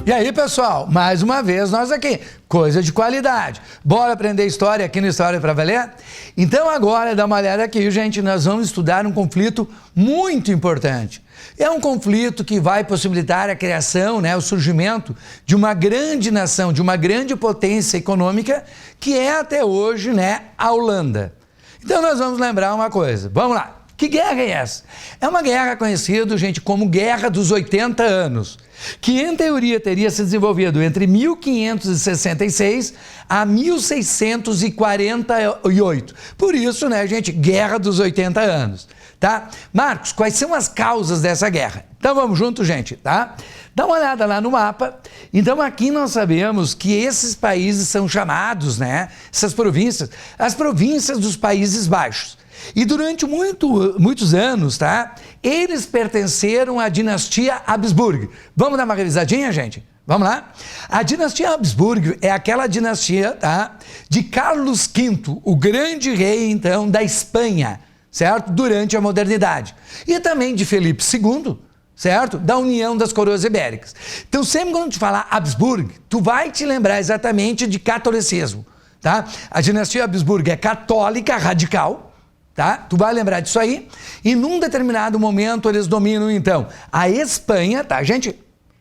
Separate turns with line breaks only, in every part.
E aí, pessoal, mais uma vez nós aqui, coisa de qualidade. Bora aprender história aqui no História para Valer? Então agora, dá uma olhada aqui, gente, nós vamos estudar um conflito muito importante. É um conflito que vai possibilitar a criação, o surgimento de uma grande nação, de uma grande potência econômica, que é até hoje, a Holanda. Então nós vamos lembrar uma coisa, vamos lá. Que guerra é essa? É uma guerra conhecida, gente, como Guerra dos 80 Anos, que em teoria teria se desenvolvido entre 1566 a 1648. Por isso, gente, Guerra dos 80 Anos, tá? Marcos, quais são as causas dessa guerra? Então vamos juntos, gente, tá? Dá uma olhada lá no mapa. Então aqui nós sabemos que esses países são chamados, essas províncias, as províncias dos Países Baixos. E durante muitos anos, eles pertenceram à dinastia Habsburgo. Vamos dar uma revisadinha, gente? Vamos lá? A dinastia Habsburgo é aquela dinastia, de Carlos V, o grande rei, então, da Espanha, certo? Durante a modernidade. E também de Felipe II, certo? Da União das Coroas Ibéricas. Então, sempre quando te falar Habsburgo, tu vai te lembrar exatamente de catolicismo, tá? A dinastia Habsburgo é católica radical, tá? Tu vai lembrar disso aí, e num determinado momento eles dominam, então, a Espanha, tá, gente?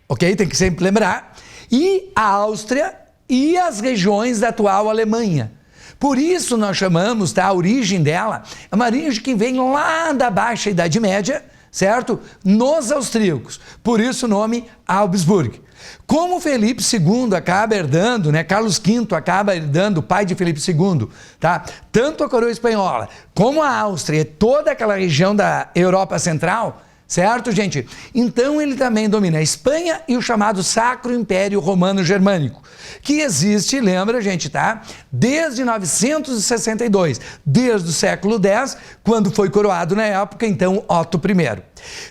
Ok? Tem que sempre lembrar. E a Áustria e as regiões da atual Alemanha. Por isso nós chamamos, a origem dela, é uma origem que vem lá da Baixa Idade Média, certo? Nos austríacos. Por isso o nome Habsburgo. Como Felipe II acaba herdando, Carlos V acaba herdando, o pai de Felipe II, tá? Tanto a coroa espanhola como a Áustria, toda aquela região da Europa Central, certo, gente? Então ele também domina a Espanha e o chamado Sacro Império Romano Germânico, que existe, lembra, gente, desde 962, desde o século X, quando foi coroado na época, então, Otto I.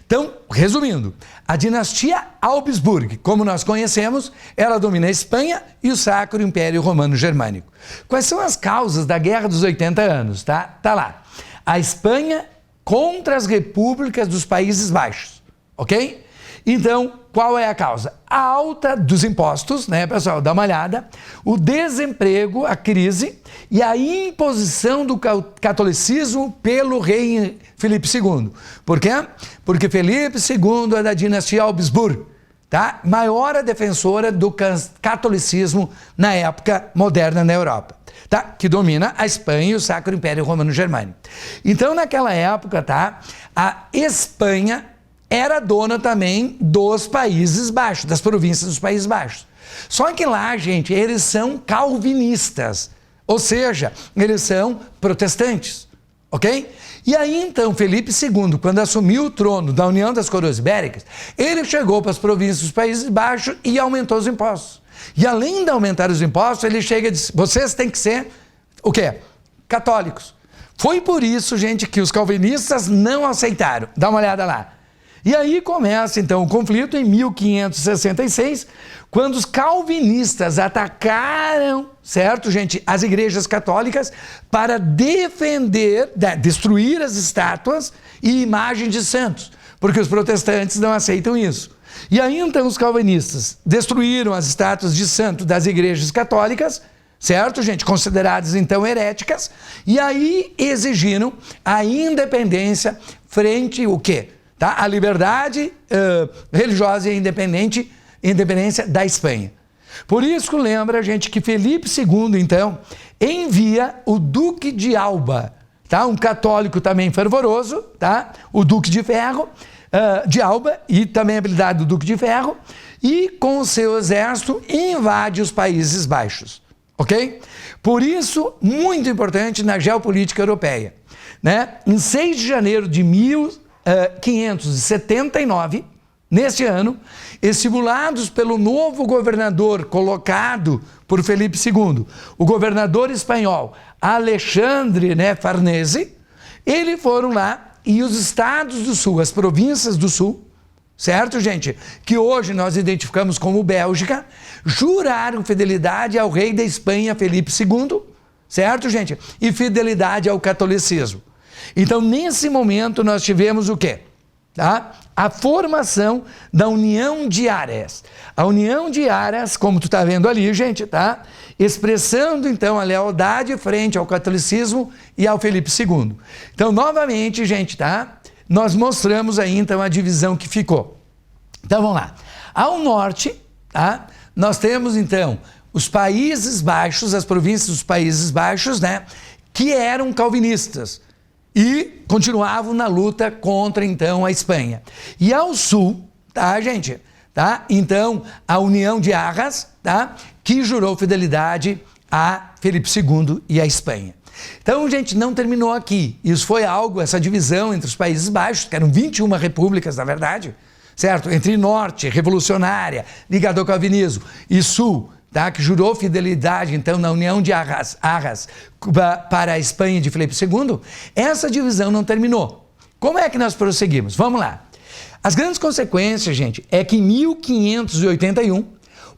Então, resumindo, a dinastia Habsburgo, como nós conhecemos, ela domina a Espanha e o Sacro Império Romano Germânico. Quais são as causas da Guerra dos 80 Anos, Tá lá. A Espanha contra as repúblicas dos Países Baixos, ok? Então, qual é a causa? A alta dos impostos, pessoal? Dá uma olhada. O desemprego, a crise e a imposição do catolicismo pelo rei Felipe II. Por quê? Porque Felipe II é da dinastia Habsburgo, tá? Maior defensora do catolicismo na época moderna na Europa, tá? Que domina a Espanha e o Sacro Império Romano Germânico. Então, naquela época, a Espanha era dona também dos Países Baixos, das províncias dos Países Baixos. Só que lá, gente, eles são calvinistas, ou seja, eles são protestantes, ok? E aí, então, Felipe II, quando assumiu o trono da União das Coroas Ibéricas, ele chegou para as províncias dos Países Baixos e aumentou os impostos. E além de aumentar os impostos, ele chega e diz, vocês têm que ser, o quê? Católicos. Foi por isso, gente, que os calvinistas não aceitaram. Dá uma olhada lá. E aí começa, então, o conflito em 1566, quando os calvinistas atacaram, certo, gente, as igrejas católicas para destruir as estátuas e imagens de santos, porque os protestantes não aceitam isso. E aí, então, os calvinistas destruíram as estátuas de santo das igrejas católicas, certo, gente, consideradas, então, heréticas, e aí exigiram a independência frente o quê? A liberdade religiosa e independência da Espanha. Por isso, lembra, gente, que Felipe II, então, envia o Duque de Alba, um católico também fervoroso, o Duque de Ferro, de Alba, e também a habilidade do Duque de Ferro, e com o seu exército invade os Países Baixos, ok? Por isso, muito importante na geopolítica europeia, Em 6 de janeiro de 1579, neste ano, estimulados pelo novo governador colocado por Felipe II, o governador espanhol Alexandre Farnese, eles foram lá e os estados do sul, as províncias do sul, certo, gente? Que hoje nós identificamos como Bélgica, juraram fidelidade ao rei da Espanha, Felipe II, certo, gente? E fidelidade ao catolicismo. Então, nesse momento, nós tivemos o quê? tá? A formação da União de Áreas. A União de Áreas, como tu está vendo ali, gente, tá? Expressando, então, a lealdade frente ao catolicismo e ao Felipe II. Então, novamente, gente, tá? Nós mostramos aí, então, a divisão que ficou. Então, vamos lá. Ao norte, tá? Nós temos, então, os Países Baixos, as províncias dos Países Baixos, né? Que eram calvinistas e continuavam na luta contra, então, a Espanha. E ao sul, tá, gente? Tá? Então, a União de Arras, tá? Que jurou fidelidade a Felipe II e a Espanha. Então, gente, não terminou aqui. Isso foi algo, essa divisão entre os Países Baixos, que eram 21 repúblicas, na verdade, certo? Entre norte, revolucionária, ligada ao calvinismo, e sul, tá? Que jurou fidelidade, então, na União de Arras para a Espanha de Felipe II, essa divisão não terminou. Como é que nós prosseguimos? Vamos lá. As grandes consequências, gente, é que em 1581,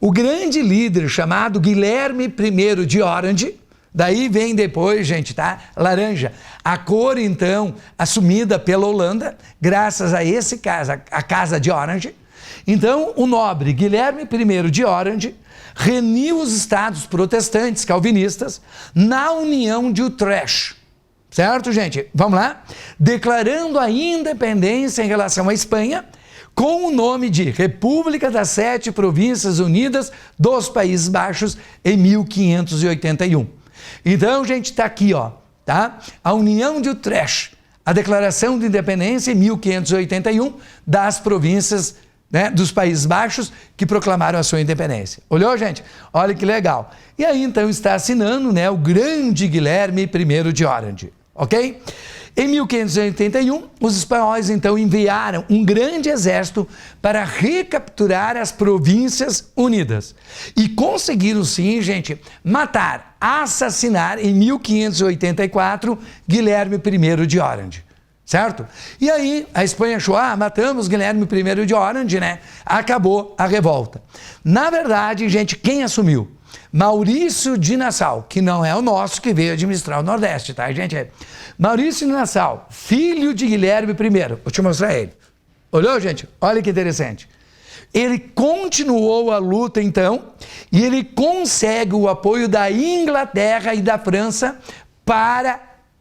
o grande líder chamado Guilherme I de Orange, daí vem depois, gente, tá? Laranja, a cor, então, assumida pela Holanda, graças a esse caso, a Casa de Orange. Então, o nobre Guilherme I de Orange reuniu os estados protestantes calvinistas na União de Utrecht. Certo, gente? Vamos lá? Declarando a independência em relação à Espanha com o nome de República das Sete Províncias Unidas dos Países Baixos em 1581. Então, gente, está aqui, ó, tá? A União de Utrecht, a Declaração de Independência em 1581 das províncias, né, dos Países Baixos que proclamaram a sua independência. Olhou, gente? Olha que legal. E aí, então, está assinando, né, o grande Guilherme I de Orange. Ok? Em 1581, os espanhóis, então, enviaram um grande exército para recapturar as províncias unidas. E conseguiram, sim, gente, matar, assassinar, em 1584, Guilherme I de Orange. Certo? E aí, a Espanha achou, matamos Guilherme I de Orange, né? Acabou a revolta. Na verdade, gente, quem assumiu? Maurício de Nassau, que não é o nosso que veio administrar o Nordeste, tá, gente? Maurício de Nassau, filho de Guilherme I. Vou te mostrar ele. Olhou, gente? Olha que interessante. Ele continuou a luta, então, e ele consegue o apoio da Inglaterra e da França para,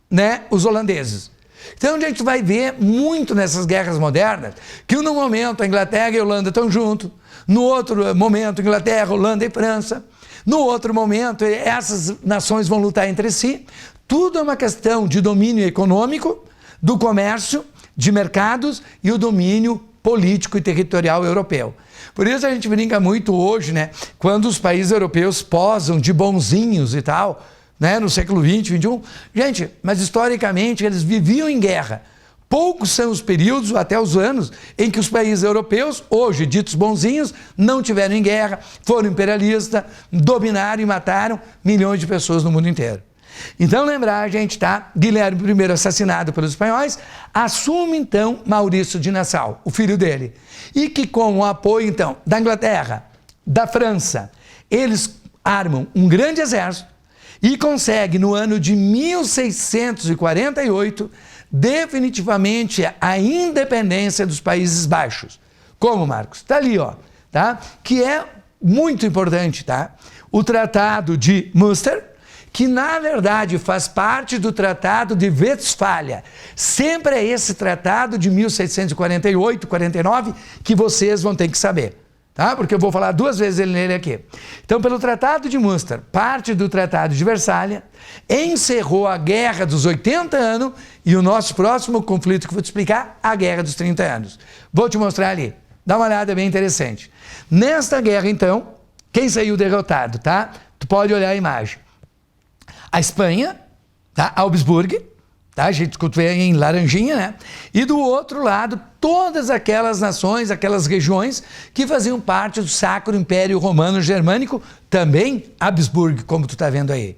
né, os holandeses. Então, a gente vai ver muito nessas guerras modernas que, num momento, a Inglaterra e a Holanda estão juntos, no outro momento, Inglaterra, Holanda e França, no outro momento, essas nações vão lutar entre si. Tudo é uma questão de domínio econômico, do comércio, de mercados e o domínio político e territorial europeu. Por isso a gente brinca muito hoje, né, quando os países europeus posam de bonzinhos e tal, né, no século XX, XXI. Gente, mas historicamente eles viviam em guerra. Poucos são os períodos, até os anos, em que os países europeus, hoje ditos bonzinhos, não tiveram em guerra, foram imperialistas, dominaram e mataram milhões de pessoas no mundo inteiro. Então, lembrar, gente, tá? Guilherme I, assassinado pelos espanhóis, assume, então, Maurício de Nassau, o filho dele. E que, com o apoio, então, da Inglaterra, da França, eles armam um grande exército e conseguem, no ano de 1648, definitivamente a independência dos Países Baixos. Como, Marcos? Está ali, ó, tá? Que é muito importante, tá? O Tratado de Münster, que na verdade faz parte do Tratado de Westfália. Sempre é esse tratado de 1748, 49, que vocês vão ter que saber, tá? Porque eu vou falar duas vezes nele aqui. Então, pelo Tratado de Münster, parte do Tratado de Versalhes, encerrou a Guerra dos 80 anos e o nosso próximo conflito que eu vou te explicar, a Guerra dos 30 anos. Vou te mostrar ali. Dá uma olhada, bem interessante. Nesta guerra, então, quem saiu derrotado, tá? Tu pode olhar a imagem. A Espanha, tá? Augsburg, tá? A gente vê em laranjinha, né? E do outro lado, todas aquelas nações, aquelas regiões que faziam parte do Sacro Império Romano Germânico, também Habsburg, como tu tá vendo aí.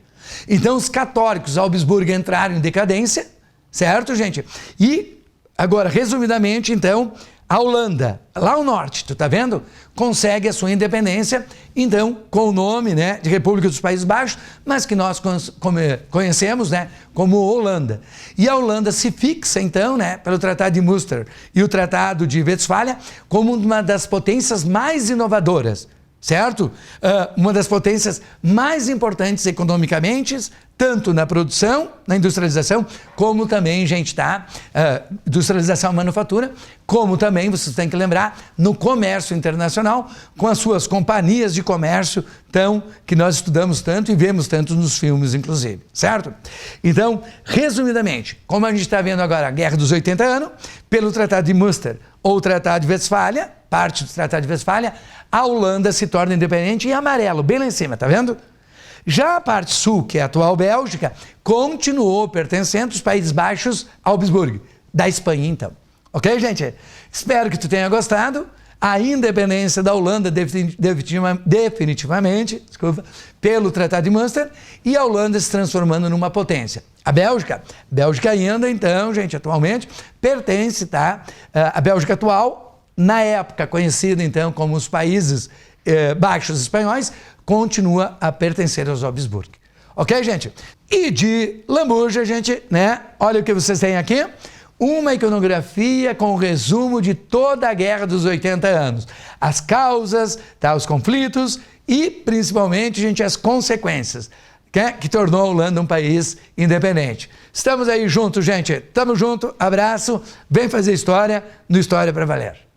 Então, os católicos Augsburg entraram em decadência, certo, gente? E, agora, resumidamente, então, A Holanda, lá ao norte, tu tá vendo? Consegue a sua independência, então, com o nome, né, de República dos Países Baixos, mas que nós conhecemos, né, como Holanda. E a Holanda se fixa, então, né, pelo Tratado de Münster e o Tratado de Westfália, como uma das potências mais inovadoras, certo? Uma das potências mais importantes economicamente, tanto na produção, na industrialização, como também, gente, tá? Industrialização e manufatura, como também, vocês têm que lembrar, no comércio internacional, com as suas companhias de comércio, que nós estudamos tanto e vemos tanto nos filmes, inclusive, certo? Então, resumidamente, como a gente está vendo agora a Guerra dos 80 anos, pelo Tratado de Münster ou Tratado de Westfália, parte do Tratado de Westfália, a Holanda se torna independente em amarelo, bem lá em cima, tá vendo? Já a parte sul, que é a atual Bélgica, continuou pertencendo aos Países Baixos a Habsburgo, da Espanha, então. Ok, gente? Espero que tu tenha gostado. A independência da Holanda definitivamente, pelo Tratado de Münster, e a Holanda se transformando numa potência. A Bélgica ainda, então, gente, atualmente, pertence, tá? A Bélgica atual, na época conhecida, então, como os Países Baixos Espanhóis, continua a pertencer aos Habsburgo. Ok, gente? E de lambuja, gente, né? Olha o que vocês têm aqui. Uma iconografia com o resumo de toda a Guerra dos 80 anos. As causas, tá? Os conflitos e, principalmente, gente, as consequências que tornou a Holanda um país independente. Estamos aí juntos, gente. Tamo junto, abraço. Vem fazer história no História para Valer.